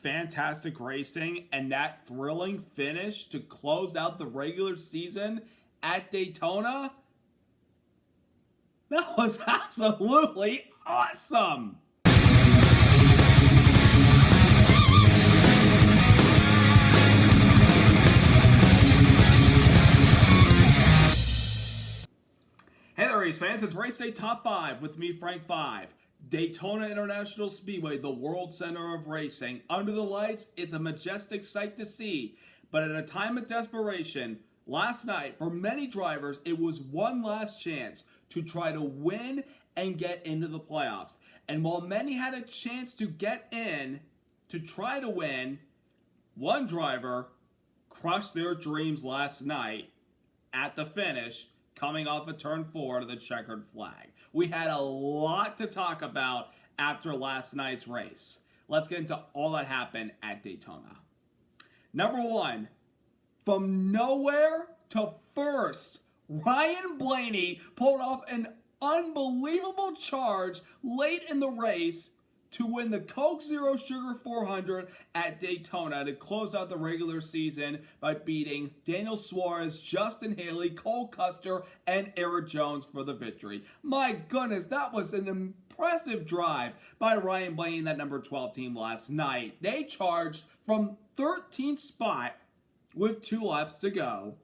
fantastic racing and that thrilling finish to close out the regular season at Daytona, that was absolutely awesome. Hey there, race fans. It's Race Day Top 5 with me, Frank 5. Daytona International Speedway, the world center of racing. Under the lights, it's a majestic sight to see. But at a time of desperation, last night, for many drivers, it was one last chance to try to win and get into the playoffs. And while many had a chance to get in, to try to win, one driver crushed their dreams last night at the finish, coming off of turn 4 to the checkered flag. We had a lot to talk about after last night's race. Let's get into all that happened at Daytona. Number 1, from nowhere to first, Ryan Blaney pulled off an unbelievable charge late in the race to win the Coke Zero Sugar 400 at Daytona to close out the regular season by beating Daniel Suarez, Justin Haley, Cole Custer, and Eric Jones for the victory. My goodness, that was an impressive drive by Ryan Blaney and that number 12 team last night. They charged from 13th spot with 2 laps to go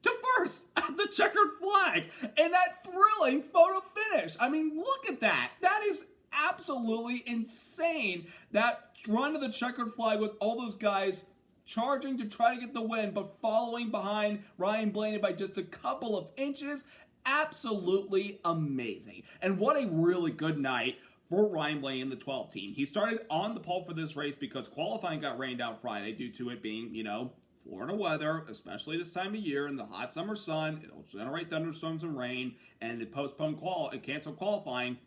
to first at the checkered flag in that thrilling photo finish. I mean, look at that. That is absolutely insane. That run to the checkered flag with all those guys charging to try to get the win, but following behind Ryan Blaney by just a couple of inches. Absolutely amazing. And what a really good night for Ryan Blaney and the 12 team. He started on the pole for this race because qualifying got rained out Friday due to it being, Florida weather, especially this time of year in the hot summer sun. It'll generate thunderstorms and rain, and it postponed cancel qualifying.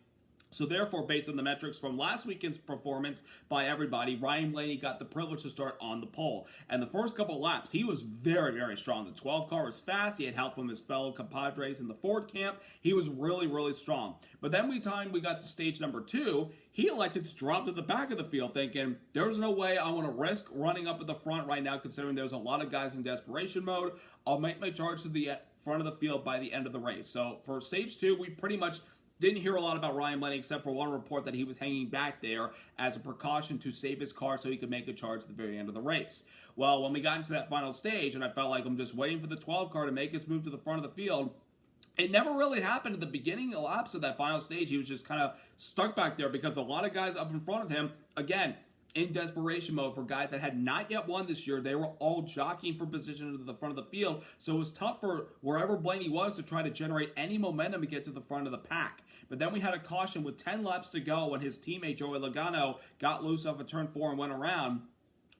So therefore, based on the metrics from last weekend's performance by everybody, Ryan Blaney got the privilege to start on the pole. And the first couple of laps, he was very, very strong. The 12 car was fast. He had help from his fellow compadres in the Ford camp. He was really, really strong. But then we got to stage number 2, he elected to drop to the back of the field thinking, there's no way I want to risk running up at the front right now considering there's a lot of guys in desperation mode. I'll make my charge to the front of the field by the end of the race. So for stage 2, we pretty much didn't hear a lot about Ryan Blaney except for one report that he was hanging back there as a precaution to save his car so he could make a charge at the very end of the race. Well, when we got into that final stage and I felt like I'm just waiting for the 12 car to make his move to the front of the field, it never really happened at the beginning laps of that final stage. He was just kind of stuck back there because a lot of guys up in front of him, again, in desperation mode for guys that had not yet won this year. They were all jockeying for position to the front of the field, so it was tough for wherever Blaney was to try to generate any momentum to get to the front of the pack. But then we had a caution with 10 laps to go when his teammate Joey Logano got loose off of turn 4 and went around,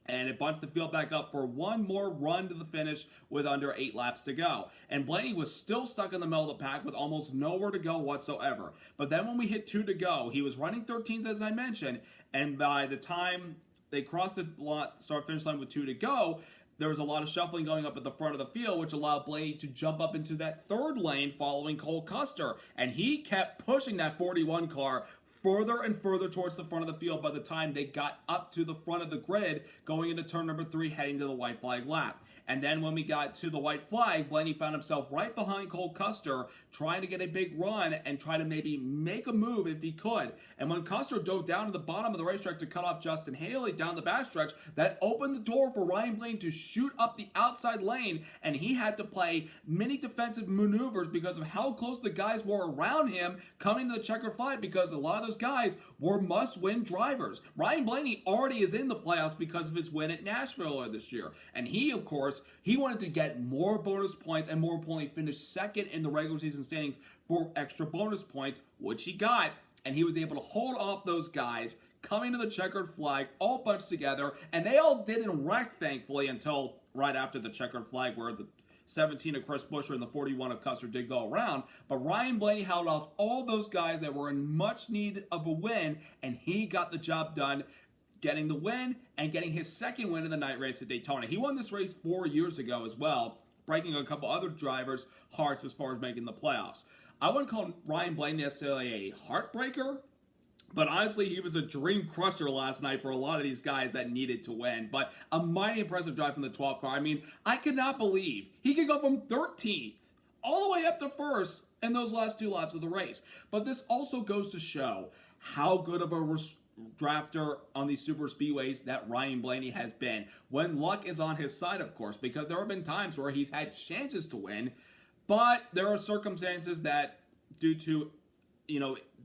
and it bunched the field back up for one more run to the finish with under 8 laps to go. And Blaney was still stuck in the middle of the pack with almost nowhere to go whatsoever. But then when we hit 2 to go, he was running 13th as I mentioned, and by the time they crossed the start-finish line with 2 to go, there was a lot of shuffling going up at the front of the field, which allowed Blaney to jump up into that third lane following Cole Custer. And he kept pushing that 41 car further and further towards the front of the field by the time they got up to the front of the grid going into turn number 3 heading to the white flag lap. And then when we got to the white flag, Blaney found himself right behind Cole Custer trying to get a big run and try to maybe make a move if he could. And when Custer dove down to the bottom of the racetrack to cut off Justin Haley down the backstretch, that opened the door for Ryan Blaney to shoot up the outside lane, and he had to play many defensive maneuvers because of how close the guys were around him coming to the checkered flag, because a lot of those guys were must-win drivers. Ryan Blaney already is in the playoffs because of his win at Nashville earlier this year. And he, of course, he wanted to get more bonus points and more importantly finish second in the regular season standings for extra bonus points, which he got. And he was able to hold off those guys coming to the checkered flag all bunched together. And they all didn't wreck, thankfully, until right after the checkered flag where the 17 of Chris Buescher and the 41 of Custer did go around. But Ryan Blaney held off all those guys that were in much need of a win, and he got the job done, getting the win and getting his second win in the night race at Daytona. He won this race 4 years ago as well, breaking a couple other drivers' hearts as far as making the playoffs. I wouldn't call Ryan Blaney necessarily a heartbreaker, But honestly, he was a dream crusher last night for a lot of these guys that needed to win. But a mighty impressive drive from the 12th car. I mean, I could not believe he could go from 13th all the way up to first in those last 2 laps of the race. But this also goes to show how good of a drafter on these super speedways that Ryan Blaney has been. When luck is on his side, of course, because there have been times where he's had chances to win, but there are circumstances that, due to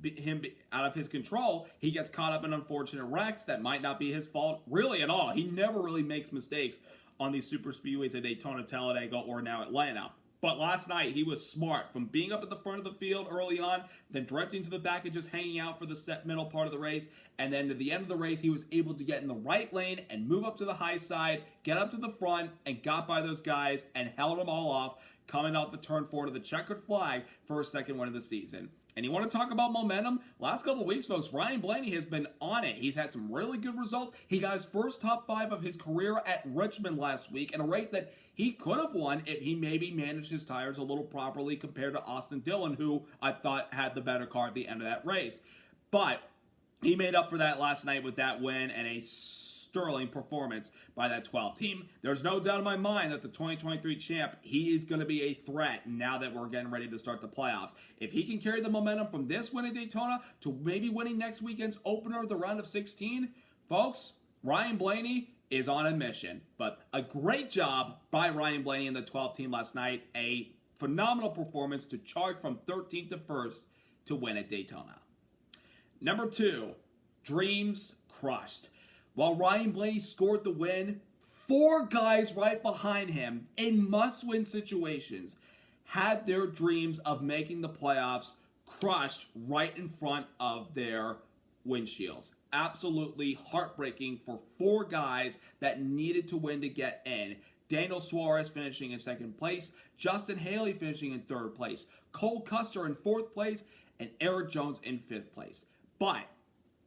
him out of his control, he gets caught up in unfortunate wrecks that might not be his fault really at all. He never really makes mistakes on these super speedways at Daytona, Talladega, or now Atlanta. But last night, he was smart from being up at the front of the field early on, then drifting to the back and just hanging out for the middle part of the race. And then to the end of the race, he was able to get in the right lane and move up to the high side, get up to the front, and got by those guys and held them all off, coming off the turn 4 to the checkered flag for his second win of the season. And you want to talk about momentum? Last couple of weeks, folks, Ryan Blaney has been on it. He's had some really good results. He got his first top 5 of his career at Richmond last week in a race that he could have won if he maybe managed his tires a little properly compared to Austin Dillon, who I thought had the better car at the end of that race. But he made up for that last night with that win and a sterling performance by that 12 team. There's no doubt in my mind that the 2023 champ, he is going to be a threat now that we're getting ready to start the playoffs. If he can carry the momentum from this win in Daytona to maybe winning next weekend's opener of the round of 16, folks, Ryan Blaney is on a mission. But a great job by Ryan Blaney and the 12 team last night. A phenomenal performance to charge from 13th to 1st to win at Daytona. Number 2, dreams crushed. While Ryan Blaney scored the win, 4 guys right behind him in must-win situations had their dreams of making the playoffs crushed right in front of their windshields. Absolutely heartbreaking for 4 guys that needed to win to get in. Daniel Suarez finishing in 2nd place, Justin Haley finishing in 3rd place, Cole Custer in 4th place, and Eric Jones in 5th place. But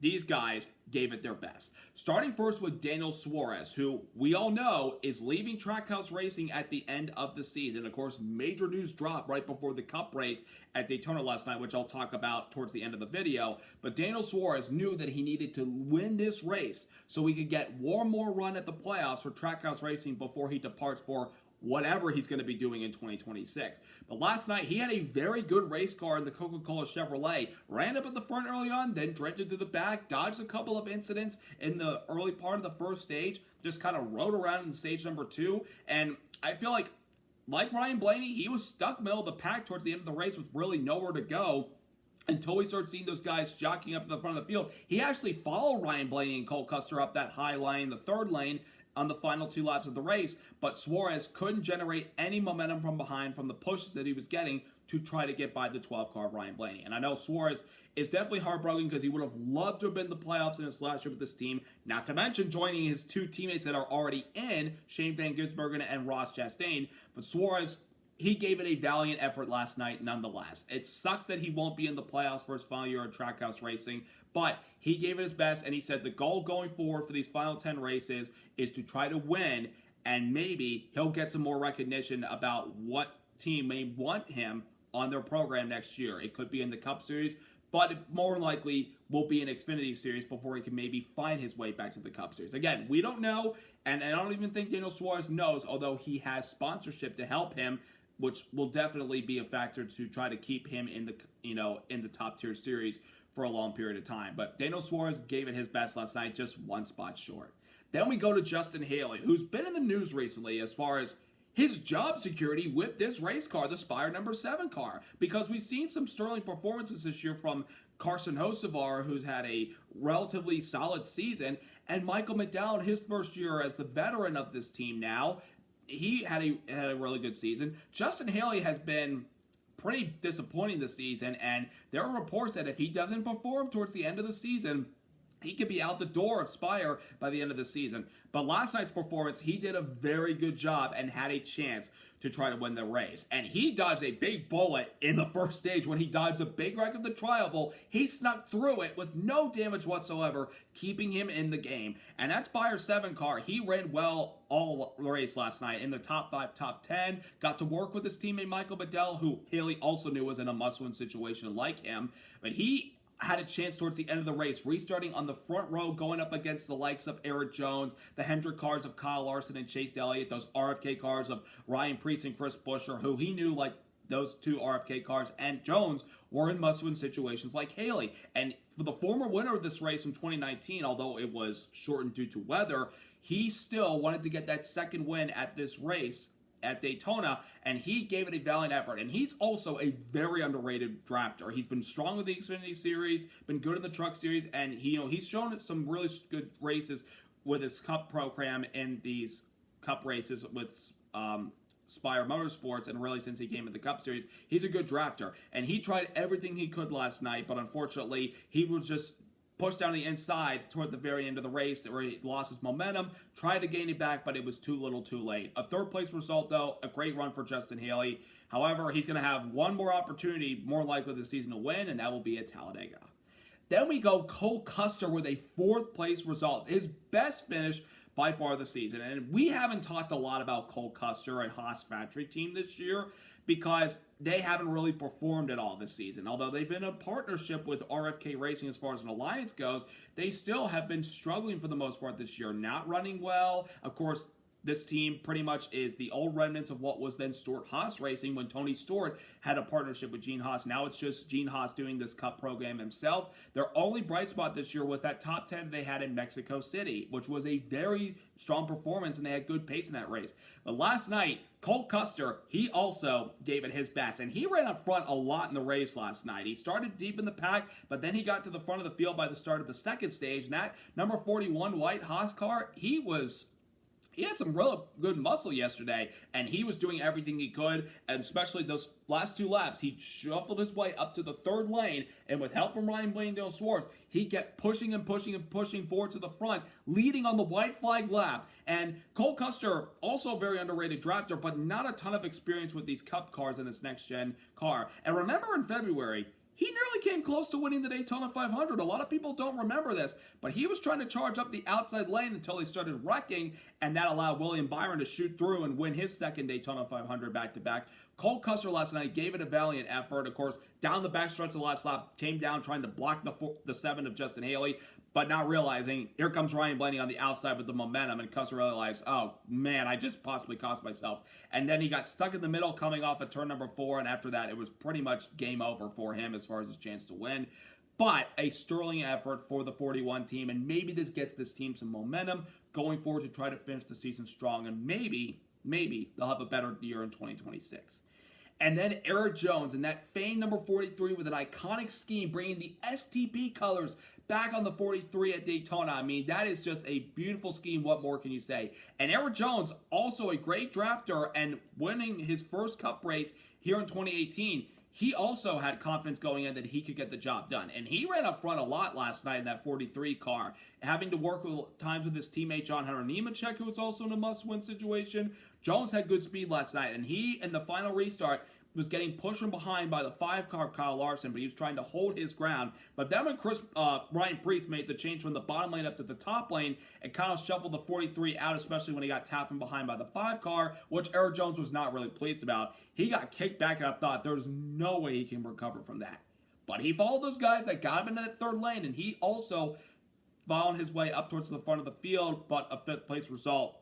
these guys gave it their best. Starting first with Daniel Suarez, who we all know is leaving Trackhouse Racing at the end of the season. Of course, major news dropped right before the Cup race at Daytona last night, which I'll talk about towards the end of the video. But Daniel Suarez knew that he needed to win this race so he could get one more run at the playoffs for Trackhouse Racing before he departs for whatever he's going to be doing in 2026. But last night, he had a very good race car in the Coca-Cola Chevrolet. Ran up at the front early on, then drifted to the back, dodged a couple of incidents in the early part of the first stage, just kind of rode around in stage number 2. And I feel like Ryan Blaney, he was stuck middle of the pack towards the end of the race with really nowhere to go until we started seeing those guys jockeying up to the front of the field. He actually followed Ryan Blaney and Cole Custer up that high line, the 3rd lane, on the final 2 laps of the race, but Suarez couldn't generate any momentum from behind from the pushes that he was getting to try to get by the 12 car of Ryan Blaney. And I know Suarez is definitely heartbroken because he would have loved to have been in the playoffs in his last year with this team, not to mention joining his 2 teammates that are already in, Shane Van Gisbergen and Ross Chastain. But Suarez, he gave it a valiant effort last night nonetheless. It sucks that he won't be in the playoffs for his final year at Trackhouse Racing, but he gave it his best, and he said the goal going forward for these final 10 races is to try to win, and maybe he'll get some more recognition about what team may want him on their program next year. It could be in the Cup Series, but it more likely will be an Xfinity Series before he can maybe find his way back to the Cup Series. Again, we don't know, and I don't even think Daniel Suarez knows, although he has sponsorship to help him, which will definitely be a factor to try to keep him in the in the top tier series for a long period of time. But Daniel Suarez gave it his best last night, just 1 spot short. Then we go to Justin Haley, who's been in the news recently as far as his job security with this race car, the Spire number 7 car, because we've seen some sterling performances this year from Carson Hocevar, who's had a relatively solid season, and Michael McDowell, his first year as the veteran of this team now, he had a really good season. Justin Haley has been pretty disappointing this season, and there are reports that if he doesn't perform towards the end of the season, he could be out the door of Spire by the end of the season. But last night's performance, he did a very good job and had a chance to try to win the race. And he dodged a big bullet in the first stage when he dodged a big wreck of the Tri-Oval. He snuck through it with no damage whatsoever, keeping him in the game. And that Spire 7 car, he ran well all race last night in the top 5, top 10. Got to work with his teammate Michael McDowell, who Haley also knew was in a must-win situation like him. But he had a chance towards the end of the race, restarting on the front row, going up against the likes of Eric Jones, the Hendrick cars of Kyle Larson and Chase Elliott, those RFK cars of Ryan Preece and Chris Buescher, who he knew, like those two RFK cars and Jones, were in must-win situations like Haley. And for the former winner of this race from 2019, although it was shortened due to weather, he still wanted to get that second win at this race at Daytona, and he gave it a valiant effort. And he's also a very underrated drafter. He's been strong with the Xfinity Series, been good in the Truck Series, and he's shown some really good races with his Cup program in these Cup races with Spire Motorsports, and really since he came in the Cup Series, he's a good drafter. And he tried everything he could last night, but unfortunately, he was just pushed down the inside toward the very end of the race where he lost his momentum, tried to gain it back, but it was too little too late. A third place result, though, a great run for Justin Haley. However, he's going to have one more opportunity, more likely this season, to win, and that will be at Talladega. Then we go Cole Custer with a fourth place result, his best finish by far this season. And we haven't talked a lot about Cole Custer and Haas Factory Team this year because they haven't really performed at all this season. Although they've been a partnership with RFK Racing as far as an alliance goes, they still have been struggling for the most part this year, not running well. Of course, this team pretty much is the old remnants of what was then Stewart-Haas Racing when Tony Stewart had a partnership with Gene Haas. Now it's just Gene Haas doing this Cup program himself. Their only bright spot this year was that top 10 they had in Mexico City, which was a very strong performance, and they had good pace in that race. But last night, Cole Custer, he also gave it his best, and he ran up front a lot in the race last night. He started deep in the pack, but then he got to the front of the field by the start of the second stage, and that number 41 white Haas car, he had some real good muscle yesterday, and he was doing everything he could, and especially those last two laps, he shuffled his way up to the third lane, and with help from Ryan Blaney and Dale Schwartz, he kept pushing and pushing and pushing forward to the front, leading on the white flag lap. And Cole Custer, also a very underrated drafter, but not a ton of experience with these Cup cars in this next-gen car. And remember in February, he nearly came close to winning the Daytona 500. A lot of people don't remember this, but he was trying to charge up the outside lane until he started wrecking, and that allowed William Byron to shoot through and win his second Daytona 500 back-to-back. Cole Custer last night gave it a valiant effort. Of course, down the backstretch of the last lap, came down trying to block the 7 of Justin Haley, but not realizing, here comes Ryan Blaney on the outside with the momentum, and Custer realized, oh man, I just possibly cost myself. And then he got stuck in the middle coming off of turn number 4, and after that, it was pretty much game over for him as far as his chance to win. But a sterling effort for the 41 team, and maybe this gets this team some momentum going forward to try to finish the season strong, and maybe they'll have a better year in 2026. And then Eric Jones in that famed number 43 with an iconic scheme, bringing the STP colors back on the 43 at Daytona. I mean, that is just a beautiful scheme. What more can you say? And Eric Jones, also a great drafter, and winning his first Cup race here in 2018, he also had confidence going in that he could get the job done. And he ran up front a lot last night in that 43 car, having to work with times with his teammate John Hunter Nemechek, who was also in a must-win situation. Jones had good speed last night, and he, in the final restart, was getting pushed from behind by the 5 car of Kyle Larson, but he was trying to hold his ground. But then when Ryan Preece made the change from the bottom lane up to the top lane, it kind of shuffled the 43 out, especially when he got tapped from behind by the 5 car, which Eric Jones was not really pleased about. He got kicked back, and I thought there's no way he can recover from that. But he followed those guys that got him into that third lane, and he also found his way up towards the front of the field, but a 5th place result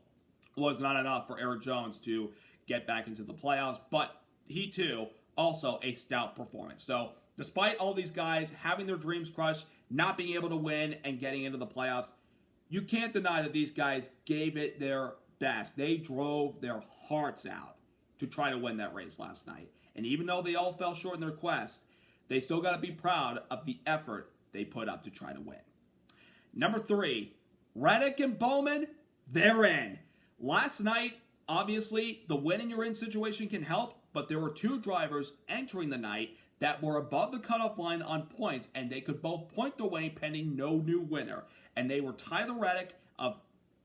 was not enough for Eric Jones to get back into the playoffs. But he, too, also a stout performance. So, despite all these guys having their dreams crushed, not being able to win, and getting into the playoffs, you can't deny that these guys gave it their best. They drove their hearts out to try to win that race last night. And even though they all fell short in their quest, they still got to be proud of the effort they put up to try to win. Number 3, Reddick and Bowman, they're in. Last night, obviously, the win in your in situation can help, but there were 2 drivers entering the night that were above the cutoff line on points, and they could both point the way pending no new winner. And they were Tyler Reddick of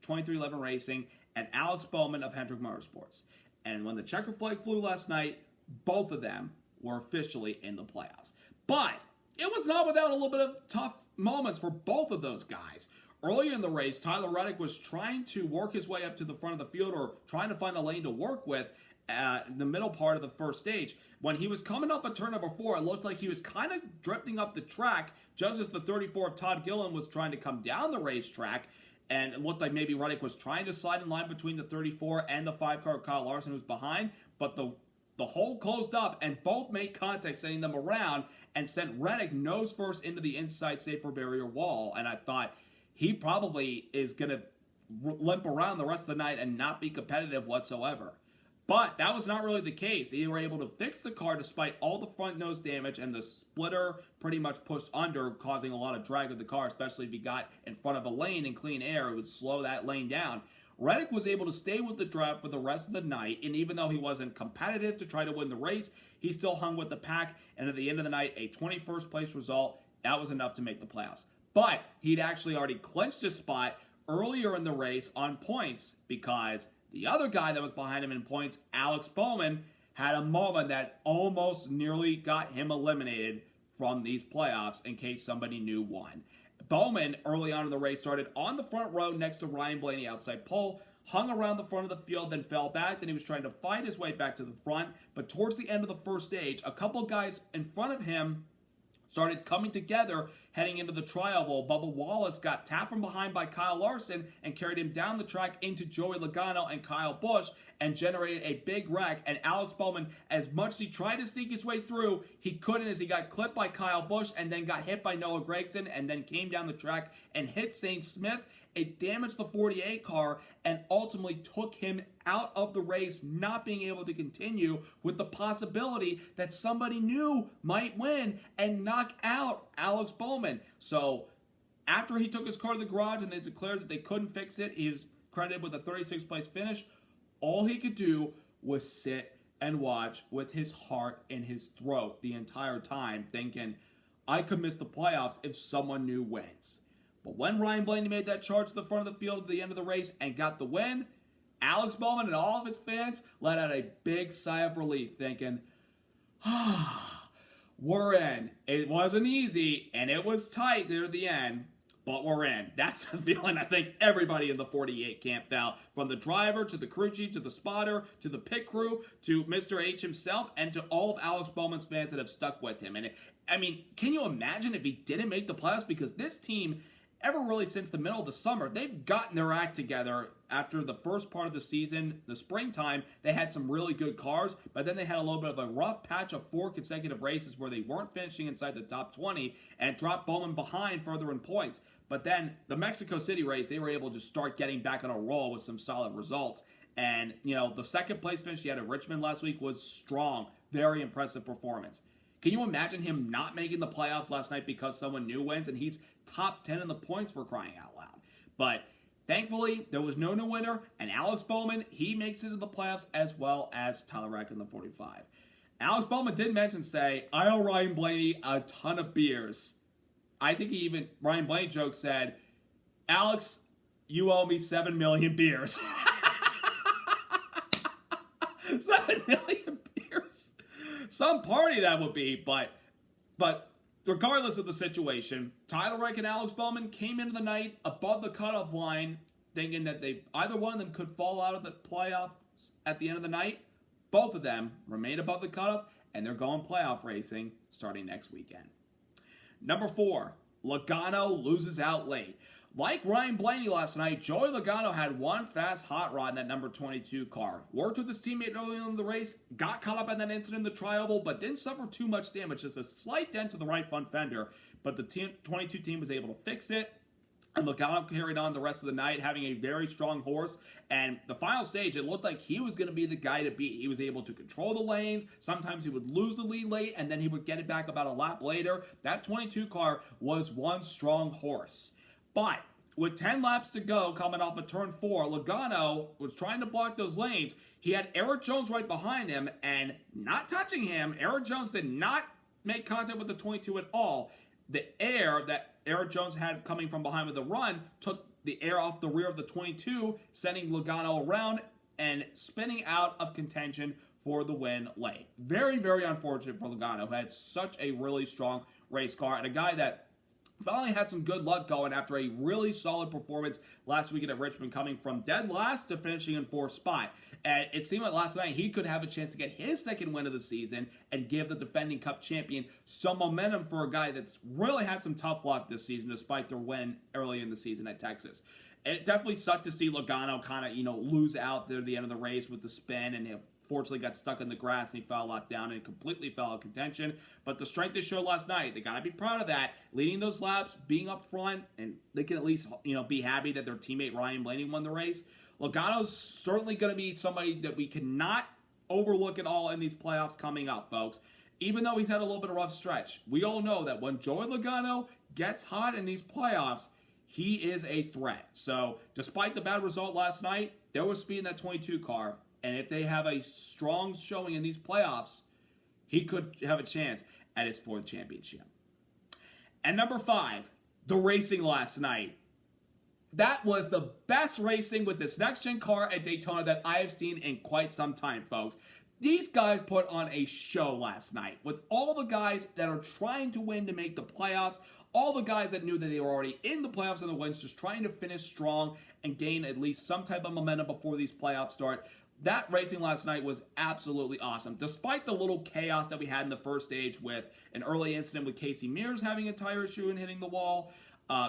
2311 Racing and Alex Bowman of Hendrick Motorsports. And when the checker flag flew last night, both of them were officially in the playoffs. But it was not without a little bit of tough moments for both of those guys. Earlier in the race, Tyler Reddick was trying to work his way up to the front of the field, or trying to find a lane to work with, in the middle part of the first stage. When he was coming up at turn number 4, it looked like he was kind of drifting up the track just as the 34 of Todd Gilliland was trying to come down the racetrack. And it looked like maybe Reddick was trying to slide in line between the 34 and the 5-car Kyle Larson, who was behind. But the hole closed up, and both made contact, sending them around, and sent Reddick nose first into the inside safer barrier wall. And I thought he probably is going to limp around the rest of the night and not be competitive whatsoever. But that was not really the case. They were able to fix the car despite all the front nose damage, and the splitter pretty much pushed under, causing a lot of drag of the car, especially if he got in front of a lane in clean air. It would slow that lane down. Reddick was able to stay with the drive for the rest of the night, and even though he wasn't competitive to try to win the race, he still hung with the pack, and at the end of the night, a 21st place result, that was enough to make the playoffs. But he'd actually already clinched his spot earlier in the race on points, because the other guy that was behind him in points, Alex Bowman, had a moment that almost nearly got him eliminated from these playoffs in case somebody knew won. Bowman, early on in the race, started on the front row next to Ryan Blaney outside pole, hung around the front of the field, then fell back. Then he was trying to fight his way back to the front. But towards the end of the first stage, a couple guys in front of him started coming together heading into the tri-oval. Bubba Wallace got tapped from behind by Kyle Larson and carried him down the track into Joey Logano and Kyle Busch and generated a big wreck. And Alex Bowman, as much as he tried to sneak his way through, he couldn't, as he got clipped by Kyle Busch and then got hit by Noah Gragson and then came down the track and hit St. Smith. It damaged the 48 car and ultimately took him out of the race, not being able to continue, with the possibility that somebody new might win and knock out Alex Bowman. So after he took his car to the garage and they declared that they couldn't fix it, he was credited with a 36th place finish. All he could do was sit and watch with his heart in his throat the entire time, thinking, I could miss the playoffs if someone new wins. But when Ryan Blaney made that charge to the front of the field at the end of the race and got the win, Alex Bowman and all of his fans let out a big sigh of relief, thinking, we're in. It wasn't easy, and it was tight there at the end, but we're in. That's the feeling I think everybody in the 48 camp felt, from the driver to the crew chief to the spotter to the pit crew to Mr. H himself and to all of Alex Bowman's fans that have stuck with him. And can you imagine if he didn't make the playoffs? Because this team, ever really since the middle of the summer, they've gotten their act together. After the first part of the season, the springtime, they had some really good cars, but then they had a little bit of a rough patch of 4 consecutive races where they weren't finishing inside the top 20 and dropped Bowman behind further in points. But then the Mexico City race, they were able to start getting back on a roll with some solid results. And, the second place finish he had at Richmond last week was strong. Very impressive performance. Can you imagine him not making the playoffs last night because someone new wins? And he's top 10 in the points, for crying out loud. But thankfully, there was no new winner, and Alex Bowman, he makes it to the playoffs, as well as Tyler Reddick in the 45. Alex Bowman did say, I owe Ryan Blaney a ton of beers. I think Ryan Blaney joke said, Alex, you owe me 7 million beers. 7 million beers. Some party that would be, but regardless of the situation, Tyler Reddick and Alex Bowman came into the night above the cutoff line, thinking that either one of them could fall out of the playoffs at the end of the night. Both of them remain above the cutoff, and they're going playoff racing starting next weekend. Number 4, Logano loses out late. Like Ryan Blaney last night, Joey Logano had one fast hot rod in that number 22 car. Worked with his teammate early on in the race, got caught up in that incident in the tri-oval, but didn't suffer too much damage, just a slight dent to the right front fender. But the 22 team was able to fix it, and Logano carried on the rest of the night, having a very strong horse. And the final stage, it looked like he was going to be the guy to beat. He was able to control the lanes. Sometimes he would lose the lead late, and then he would get it back about a lap later. That 22 car was one strong horse. But with 10 laps to go coming off of turn 4, Logano was trying to block those lanes. He had Eric Jones right behind him, and not touching him, Eric Jones did not make contact with the 22 at all. The air that Eric Jones had coming from behind with the run took the air off the rear of the 22, sending Logano around and spinning out of contention for the win late. Very, very unfortunate for Logano, who had such a really strong race car, and a guy that, finally had some good luck going after a really solid performance last weekend at Richmond, coming from dead last to finishing in 4th spot. And it seemed like last night he could have a chance to get his second win of the season and give the defending Cup champion some momentum for a guy that's really had some tough luck this season despite their win early in the season at Texas. It definitely sucked to see Logano kind of, lose out there at the end of the race with the spin, and fortunately got stuck in the grass and he fell locked down and completely fell out of contention. But the strength they showed last night, they got to be proud of that. Leading those laps, being up front, and they can at least, be happy that their teammate Ryan Blaney won the race. Logano's certainly going to be somebody that we cannot overlook at all in these playoffs coming up, folks. Even though he's had a little bit of a rough stretch, we all know that when Joey Logano gets hot in these playoffs, he is a threat. So, despite the bad result last night, there was speed in that 22 car. And if they have a strong showing in these playoffs, he could have a chance at his 4th championship. And number 5, the racing last night. That was the best racing with this next-gen car at Daytona that I have seen in quite some time, folks. These guys put on a show last night with all the guys that are trying to win to make the playoffs, all the guys that knew that they were already in the playoffs and the wins, just trying to finish strong and gain at least some type of momentum before these playoffs start. That racing last night was absolutely awesome. Despite the little chaos that we had in the first stage with an early incident with Casey Mears having a tire issue and hitting the wall,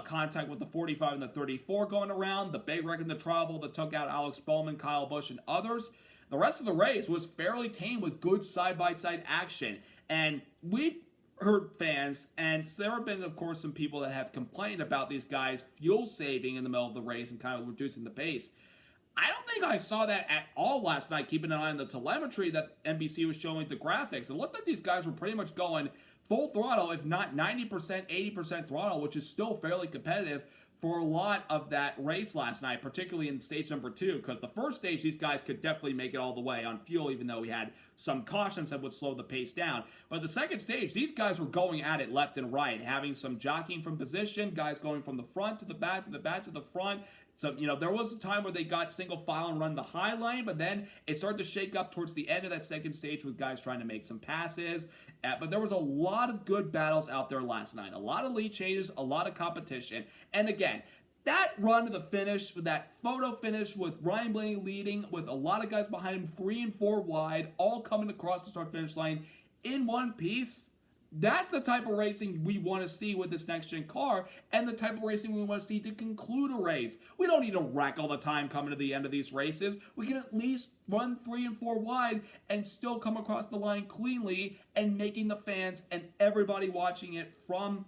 contact with the 45 and the 34 going around, the big wreck in the trouble that took out Alex Bowman, Kyle Busch, and others, the rest of the race was fairly tame with good side-by-side action. And we've heard fans, and there have been, of course, some people that have complained about these guys fuel saving in the middle of the race and kind of reducing the pace. I don't think I saw that at all last night, keeping an eye on the telemetry that NBC was showing the graphics. It looked like these guys were pretty much going full throttle, if not 90%, 80% throttle, which is still fairly competitive for a lot of that race last night, particularly in stage number 2, because the first stage, these guys could definitely make it all the way on fuel, even though we had some cautions that would slow the pace down. But the second stage, these guys were going at it left and right, having some jockeying from position, guys going from the front to the back, to the back to the front. So, there was a time where they got single file and run the high line, but then it started to shake up towards the end of that second stage with guys trying to make some passes. But there was a lot of good battles out there last night. A lot of lead changes, a lot of competition. And again, that run to the finish, that photo finish with Ryan Blaney leading, with a lot of guys behind him, 3 and 4 wide, all coming across the start-finish line in one piece. That's the type of racing we want to see with this next-gen car, and the type of racing we want to see to conclude a race. We don't need to wreck all the time coming to the end of these races. We can at least run 3 and 4 wide and still come across the line cleanly and making the fans and everybody watching it from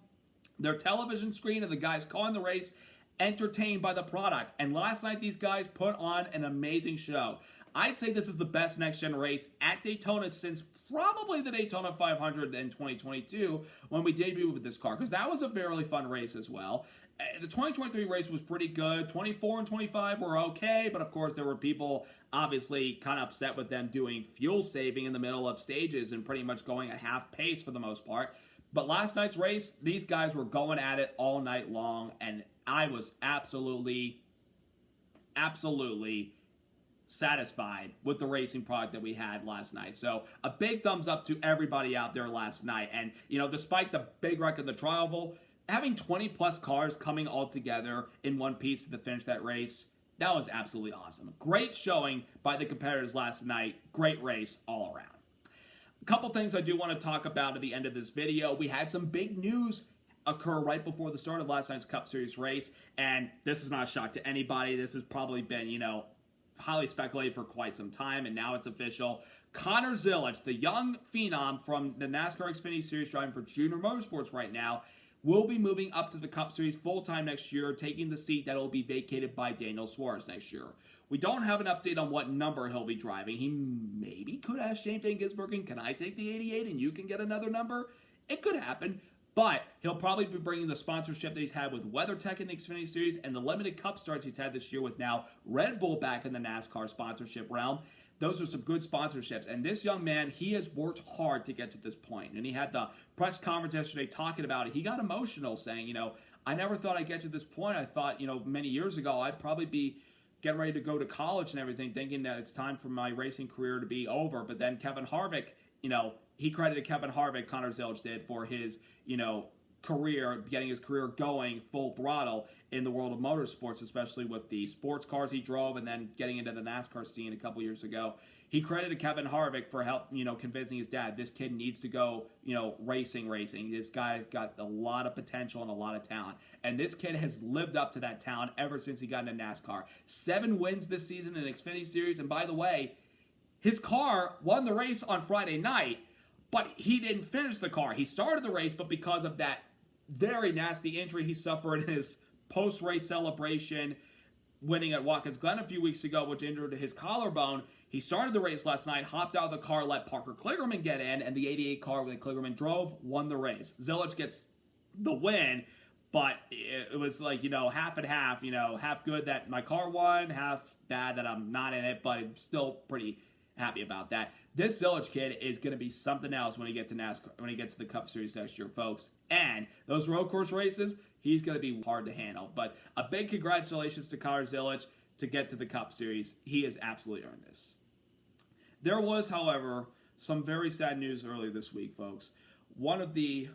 their television screen and the guys calling the race entertained by the product. And last night, these guys put on an amazing show. I'd say this is the best next-gen race at Daytona since probably the Daytona 500 in 2022 when we debuted with this car, because that was a fairly fun race as well. The 2023 race was pretty good. 24 and 25 were okay, but of course there were people obviously kind of upset with them doing fuel saving in the middle of stages and pretty much going at half pace for the most part. But last night's race, these guys were going at it all night long, and I was absolutely satisfied with the racing product that we had last night. So a big thumbs up to everybody out there last night. And, despite the big wreck of the Trial, having 20 plus cars coming all together in one piece to finish that race, that was absolutely awesome. Great showing by the competitors last night. Great race all around. A couple things I do want to talk about at the end of this video. We had some big news occur right before the start of last night's Cup Series race, and this is not a shock to anybody. This has probably been, highly speculated for quite some time, and now it's official. Connor Zilisch, the young phenom from the NASCAR Xfinity Series driving for Junior Motorsports right now, will be moving up to the Cup Series full-time next year, taking the seat that will be vacated by Daniel Suarez next year. We don't have an update on what number he'll be driving. He maybe could ask Shane Van Gisbergen, can I take the 88 and you can get another number? It could happen. But he'll probably be bringing the sponsorship that he's had with WeatherTech in the Xfinity Series and the limited Cup starts he's had this year with now Red Bull back in the NASCAR sponsorship realm. Those are some good sponsorships. And this young man, he has worked hard to get to this point. And he had the press conference yesterday talking about it. He got emotional saying, I never thought I'd get to this point. I thought, many years ago, I'd probably be getting ready to go to college and everything, thinking that it's time for my racing career to be over. But then Kevin Harvick, he credited Kevin Harvick, Connor Zilisch did, for his, career, getting his career going full throttle in the world of motorsports, especially with the sports cars he drove and then getting into the NASCAR scene a couple years ago. He credited Kevin Harvick for help, convincing his dad, this kid needs to go, racing. This guy's got a lot of potential and a lot of talent. And this kid has lived up to that talent ever since he got into NASCAR. 7 wins this season in Xfinity Series. And by the way, his car won the race on Friday night, but he didn't finish the car. He started the race, but because of that very nasty injury he suffered in his post-race celebration, winning at Watkins Glen a few weeks ago, which injured his collarbone, he started the race last night, hopped out of the car, let Parker Kligerman get in, and the 88 car that Kligerman drove won the race. Zilic gets the win, but it was like, half and half, half good that my car won, half bad that I'm not in it, but I'm still pretty happy about that. This Zilic kid is going to be something else when he gets to NASCAR, when he gets to the Cup Series next year, folks. And those road course races, he's going to be hard to handle. But a big congratulations to Connor Zilic to get to the Cup Series. He has absolutely earned this. There was, however, some very sad news earlier this week, folks. One of the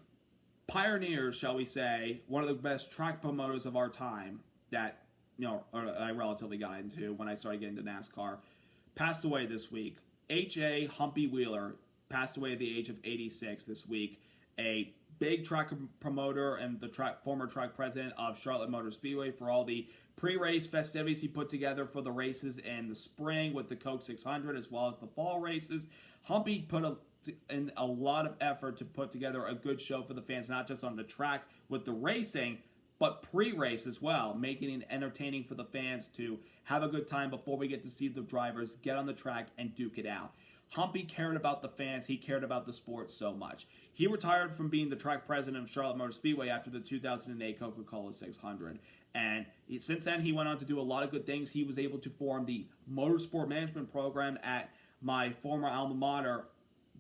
pioneers, shall we say, one of the best track promoters of our time that, I relatively got into when I started getting into NASCAR, passed away this week. H.A. Humpy Wheeler passed away at the age of 86 this week. A big track promoter and the former track president of Charlotte Motor Speedway for all the pre-race festivities he put together for the races in the spring with the Coke 600 as well as the fall races. Humpy put in a lot of effort to put together a good show for the fans, not just on the track with the racing, but pre-race as well, making it entertaining for the fans to have a good time before we get to see the drivers get on the track and duke it out. Humpy cared about the fans. He cared about the sport so much. He retired from being the track president of Charlotte Motor Speedway after the 2008 Coca-Cola 600. And since then, he went on to do a lot of good things. He was able to form the Motorsport Management Program at my former alma mater,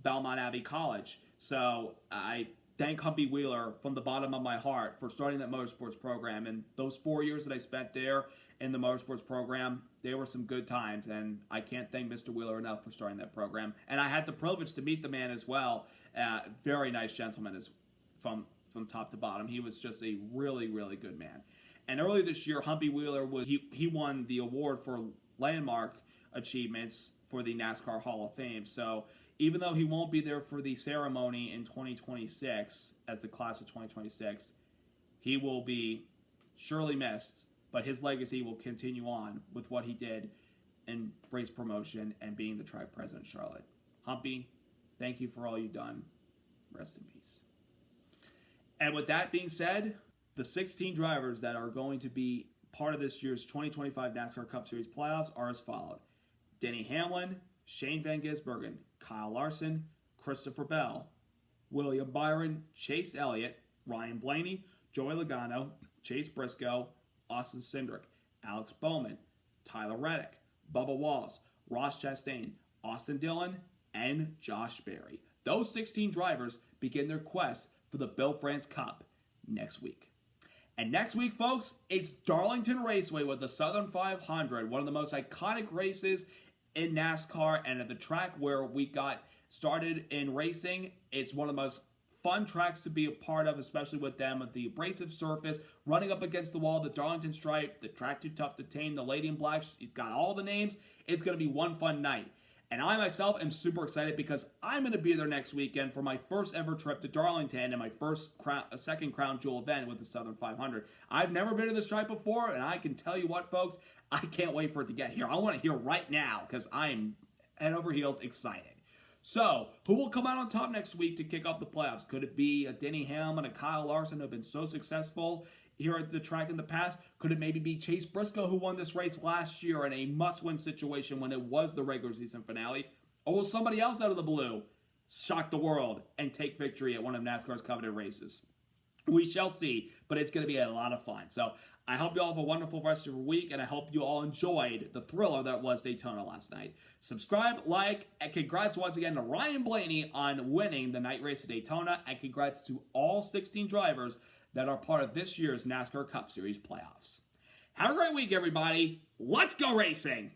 Belmont Abbey College. So I thank Humpy Wheeler from the bottom of my heart for starting that motorsports program. And those 4 years that I spent there in the motorsports program, they were some good times. And I can't thank Mr. Wheeler enough for starting that program. And I had the privilege to meet the man as well. Very nice gentleman from top to bottom. He was just a really, really good man. And earlier this year, Humpy Wheeler, he won the award for landmark achievements for the NASCAR Hall of Fame. So even though he won't be there for the ceremony in 2026, as the class of 2026, he will be surely missed, but his legacy will continue on with what he did in race promotion and being the track president of Charlotte. Humpy, thank you for all you've done. Rest in peace. And with that being said, the 16 drivers that are going to be part of this year's 2025 NASCAR Cup Series playoffs are as followed: Denny Hamlin, Shane Van Gisbergen, Kyle Larson, Christopher Bell, William Byron, Chase Elliott, Ryan Blaney, Joey Logano, Chase Briscoe, Austin Cindric, Alex Bowman, Tyler Reddick, Bubba Wallace, Ross Chastain, Austin Dillon, and Josh Berry. Those 16 drivers begin their quest for the Bill France Cup next week. And next week, folks, it's Darlington Raceway with the Southern 500, one of the most iconic races in NASCAR and at the track where we got started in racing. It's one of the most fun tracks to be a part of, especially with them, with the abrasive surface, running up against the wall, the Darlington Stripe, the Track Too Tough to Tame, the Lady in Black. He's got all the names. It's going to be one fun night. And I myself am super excited because I'm going to be there next weekend for my first ever trip to Darlington and my second Crown Jewel event with the Southern 500. I've never been to this track before, and I can tell you what, folks, I can't wait for it to get here. I want it here right now because I'm head over heels excited. So, who will come out on top next week to kick off the playoffs? Could it be a Denny Hamlin and a Kyle Larson who have been so successful here at the track in the past? Could it maybe be Chase Briscoe who won this race last year in a must-win situation when it was the regular season finale? Or will somebody else out of the blue shock the world and take victory at one of NASCAR's coveted races? We shall see, but it's going to be a lot of fun. So I hope you all have a wonderful rest of your week, and I hope you all enjoyed the thriller that was Daytona last night. Subscribe, like, and congrats once again to Ryan Blaney on winning the night race at Daytona, and congrats to all 16 drivers that are part of this year's NASCAR Cup Series playoffs. Have a great week, everybody. Let's go racing!